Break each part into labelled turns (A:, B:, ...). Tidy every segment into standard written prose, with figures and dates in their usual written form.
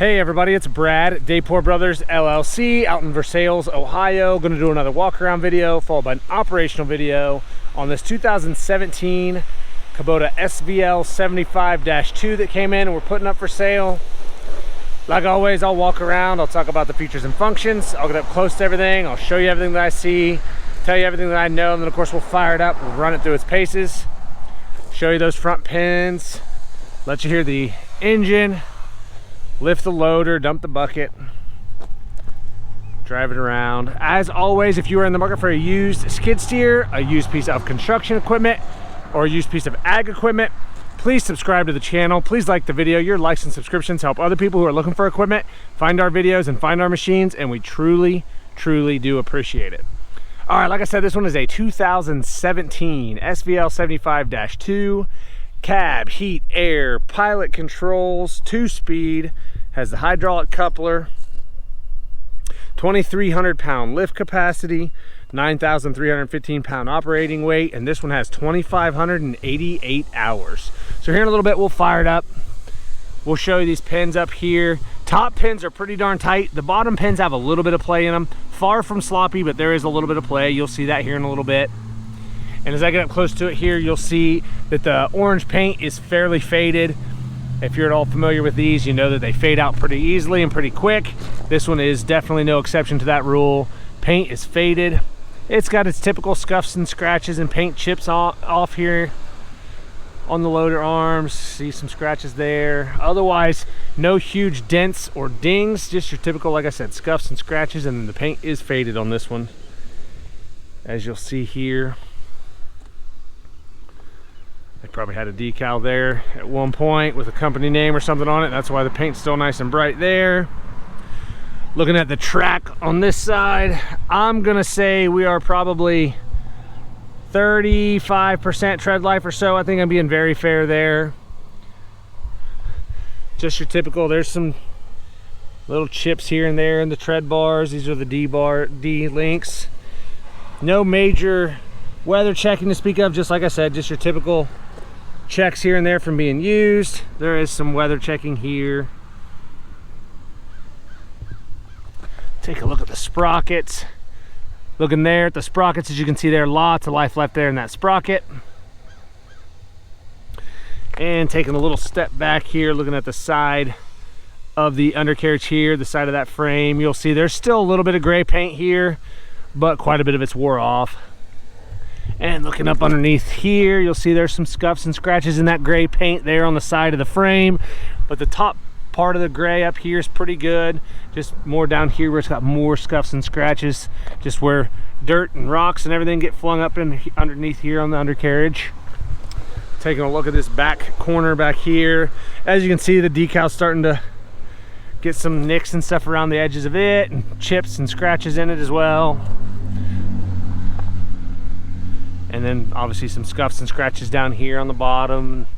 A: Hey everybody, it's Brad at Dayport Brothers LLC out in Versailles, Ohio. Going to do another walk around video followed by an operational video on this 2017 Kubota SVL75-2 that came in and we're putting up for sale. Like always, I'll walk around, I'll talk about the features and functions, I'll get up close to everything, I'll show you everything that I see, tell you everything that I know, and then of course we'll fire it up, we'll run it through its paces, show you those front pins, let you hear the engine, lift the loader, dump the bucket, drive it around. As always, if you are in the market for a used skid steer, a used piece of construction equipment, or a used piece of ag equipment, please subscribe to the channel. Please like the video. Your likes and subscriptions help other people who are looking for equipment find our videos and find our machines, and we truly do appreciate it. All right, like I said, this one is a 2017 SVL75-2. Cab, heat, air, pilot controls, 2-speed, has the hydraulic coupler, 2,300 pound lift capacity, 9,315 pound operating weight, and this one has 2,588 hours. So here in a little bit, we'll fire it up. We'll show you these pins up here. Top pins are pretty darn tight. The bottom pins have a little bit of play in them. Far from sloppy, but there is a little bit of play. You'll see that here in a little bit. And as I get up close to it here, you'll see that the orange paint is fairly faded. If you're at all familiar with these, you know that they fade out pretty easily and pretty quick. This one is definitely no exception to that rule. Paint is faded. It's got its typical scuffs and scratches and paint chips off here on the loader arms. See some scratches there. Otherwise, no huge dents or dings, just your typical, like I said, scuffs and scratches, and the paint is faded on this one, as you'll see here. They probably had a decal there at one point with a company name or something on it. That's why the paint's still nice and bright there. Looking at the track on this side, I'm gonna say we are probably 35% tread life or so. I think I'm being very fair there. Just your typical, there's some little chips here and there in the tread bars. These are the D links. No major weather checking to speak of, just like I said, just your typical checks here and there from being used. There is some weather checking here. Take a look at the sprockets. Looking there at the sprockets, as you can see there, lots of life left there in that sprocket. And taking a little step back here, looking at the side of the undercarriage here, the side of that frame, you'll see there's still a little bit of gray paint here, but quite a bit of it's wore off. And looking up underneath here, you'll see there's some scuffs and scratches in that gray paint there on the side of the frame, but the top part of the gray up here is pretty good. Just more down here where it's got more scuffs and scratches, just where dirt and rocks and everything get flung up in underneath here on the undercarriage. Taking a look at this back corner back here, as you can see, the decal's starting to get some nicks and stuff around the edges of it, and chips and scratches in it as well. And then obviously some scuffs and scratches down here on the bottom.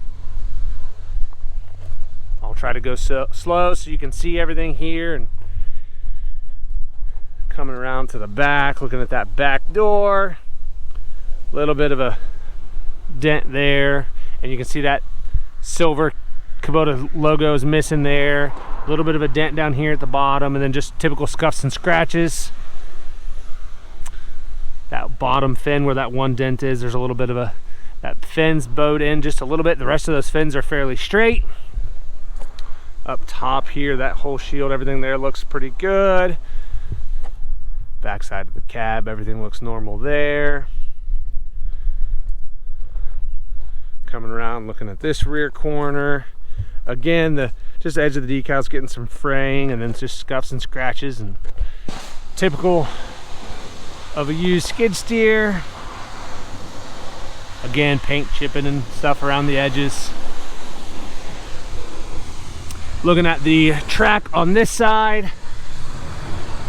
A: I'll try to go slow so you can see everything here. And coming around to the back, looking at that back door. A little bit of a dent there. And you can see that silver Kubota logo is missing there. A little bit of a dent down here at the bottom. And then just typical scuffs and scratches. That bottom fin where that one dent is, there's a little bit of that fin's bowed in just a little bit. The rest of those fins are fairly straight. Up top here, that whole shield, everything there looks pretty good. Back side of the cab, everything looks normal there. Coming around, looking at this rear corner. Again, just the edge of the decal's getting some fraying, and then just scuffs and scratches, and typical of a used skid steer. Again, paint chipping and stuff around the edges. Looking at the track on this side,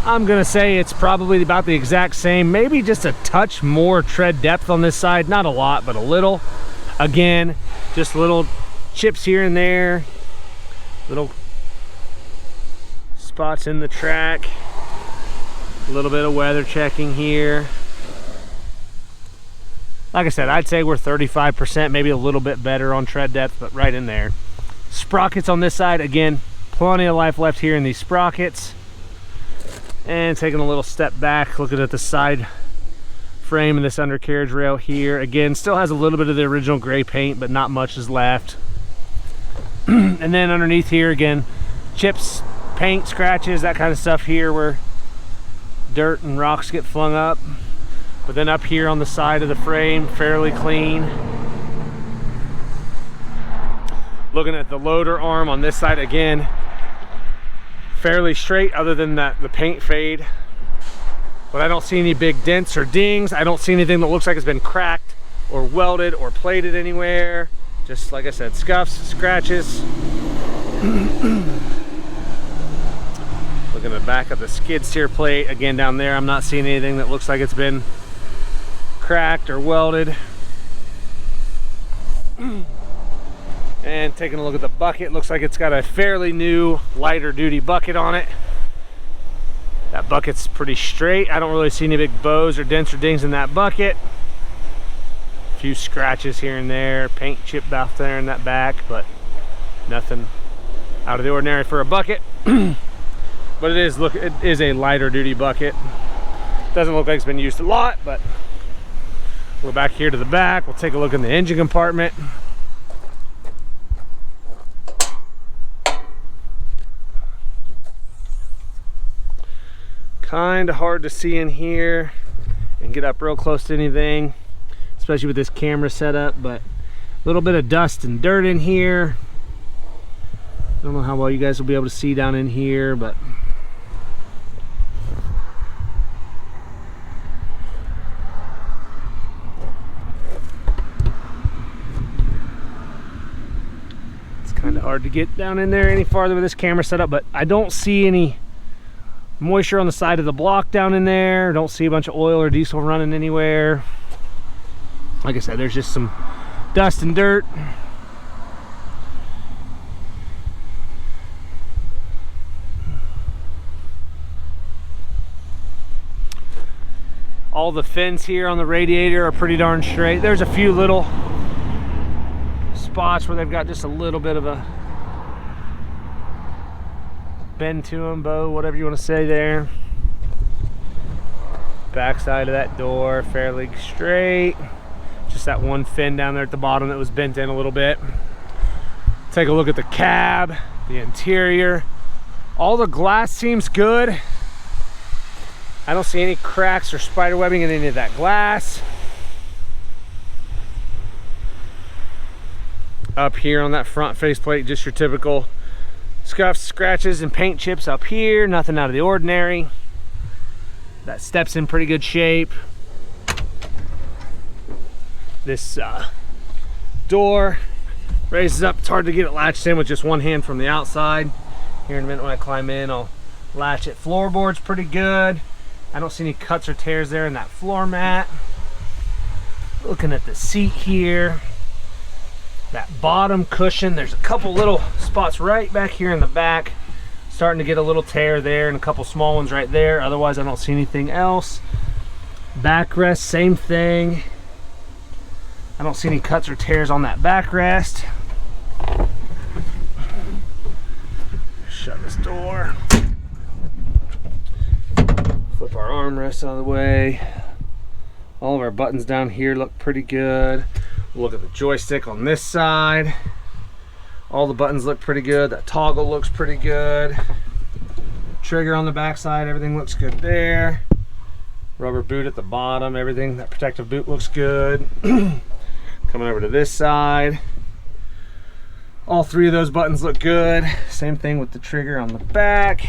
A: I'm gonna say it's probably about the exact same, maybe just a touch more tread depth on this side, not a lot, but a little. Again, just little chips here and there, little spots in the track. A little bit of weather checking here. Like I said, I'd say we're 35%, maybe a little bit better on tread depth, but right in there. Sprockets on this side, again, Plenty of life left here in these sprockets. And taking a little step back, looking at the side frame of this undercarriage rail here. Again, still has a little bit of the original gray paint, but not much is left. And then underneath here, again, chips, paint, scratches, that kind of stuff here where dirt and rocks get flung up. But then up here on the side of the frame, fairly clean. Looking at the loader arm on this side, again, fairly straight other than that the paint fade. But I don't see any big dents or dings. I don't see anything that looks like it's been cracked or welded or plated anywhere. Just like I said, scuffs, scratches. Looking at the back of the skid steer plate, again down there, I'm not seeing anything that looks like it's been cracked or welded. And taking a look at the bucket, looks like it's got a fairly new lighter duty bucket on it. That bucket's pretty straight. I don't really see any big bows or dents or dings in that bucket. A few scratches here and there, paint chipped off there in that back, but nothing out of the ordinary for a bucket. But it is a lighter duty bucket. Doesn't look like it's been used a lot, but we'll go back here to the back. We'll take a look in the engine compartment. Kind of hard to see in here and get up real close to anything, especially with this camera setup, but a little bit of dust and dirt in here. I don't know how well you guys will be able to see down in here, but it's kind of hard to get down in there any farther with this camera setup, but I don't see any moisture on the side of the block down in there. Don't see a bunch of oil or diesel running anywhere. Like I said, there's just some dust and dirt. All the fins here on the radiator are pretty darn straight. There's a few little spots where they've got just a little bit of a bend to them, bow, whatever you want to say there. Back side of that door, fairly straight. Just that one fin down there at the bottom that was bent in a little bit. Take a look at the cab, the interior. All the glass seems good. I don't see any cracks or spider webbing in any of that glass. Up here on that front faceplate, just your typical scuffs, scratches, and paint chips up here. Nothing out of the ordinary. That step's in pretty good shape. This door raises up. It's hard to get it latched in with just one hand from the outside. Here in a minute when I climb in, I'll latch it. Floorboard's pretty good. I don't see any cuts or tears there in that floor mat. Looking at the seat here. That bottom cushion, there's a couple little spots right back here in the back. Starting to get a little tear there and a couple small ones right there. Otherwise, I don't see anything else. Backrest, same thing. I don't see any cuts or tears on that backrest. Shut this door. Flip our armrest out of the way. All of our buttons down here look pretty good. Look at the joystick on this side. All the buttons look pretty good. That toggle looks pretty good. Trigger on the back side, everything looks good there. Rubber boot at the bottom, everything, that protective boot looks good. Coming over to this side. All three of those buttons look good. Same thing with the trigger on the back.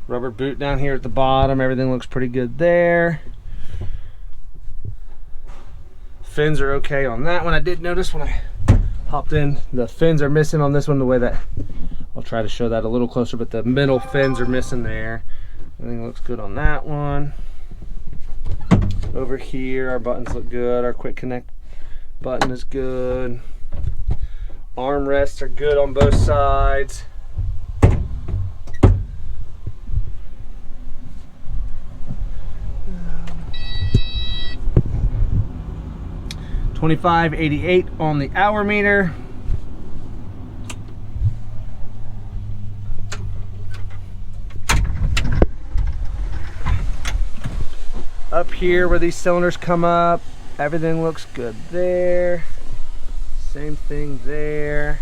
A: Rubber boot down here at the bottom, everything looks pretty good there. Fins are okay on that one. I did notice when I hopped in, the fins are missing on this one the way that, I'll try to show that a little closer, but the middle fins are missing there. Everything looks good on that one. Over here, our buttons look good. Our quick connect button is good. Armrests are good on both sides. $25.88 on the hour meter. Up here where these cylinders come up, everything looks good there. Same thing there.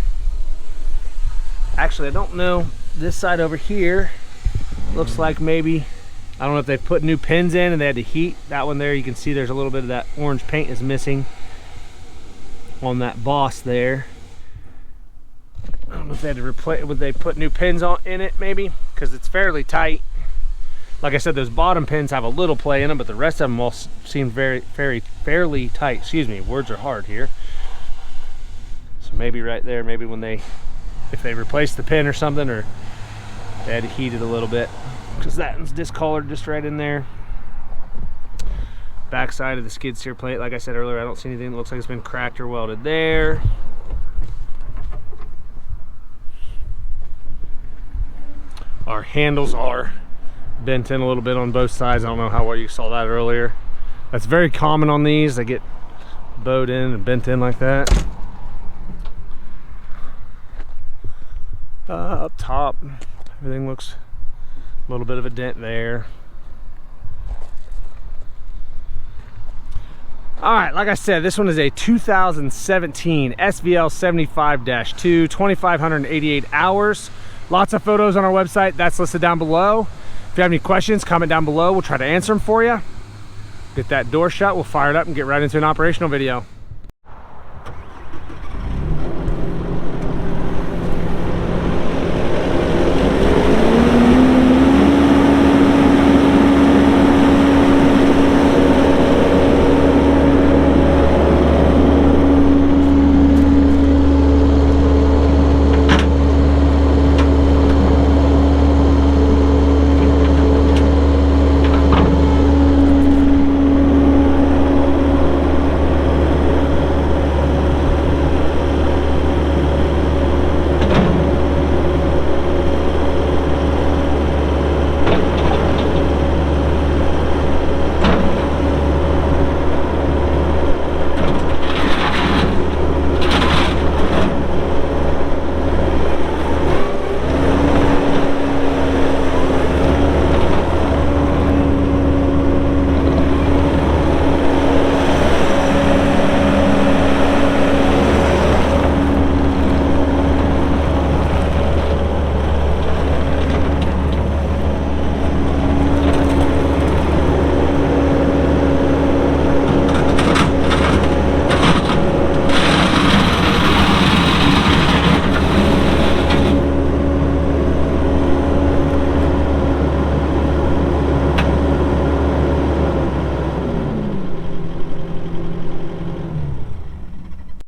A: Actually, I don't know. This side over here looks like maybe, I don't know if they put new pins in and they had to heat that one there. You can see there's a little bit of that orange paint is missing on that boss there. I don't know if they had to replace, would they put new pins on in it maybe? Because it's fairly tight. Like I said, those bottom pins have a little play in them, but the rest of them all seem fairly tight. Excuse me, words are hard here. So maybe right there, maybe when they, if they replaced the pin or something, or they had to heat it a little bit, because that one's discolored just right in there. Back side of the skid steer plate, like I said earlier, I don't see anything that looks like it's been cracked or welded there. Our handles are bent in a little bit on both sides. I don't know how well you saw that earlier. That's very common on these. They get bowed in and bent in like that. Up top, everything looks a little bit of a dent there. All right, like I said, this one is a 2017 SVL75-2, 2,588 hours. Lots of photos on our website. That's listed down below. If you have any questions, comment down below. We'll try to answer them for you. Get that door shut, we'll fire it up and get right into an operational video.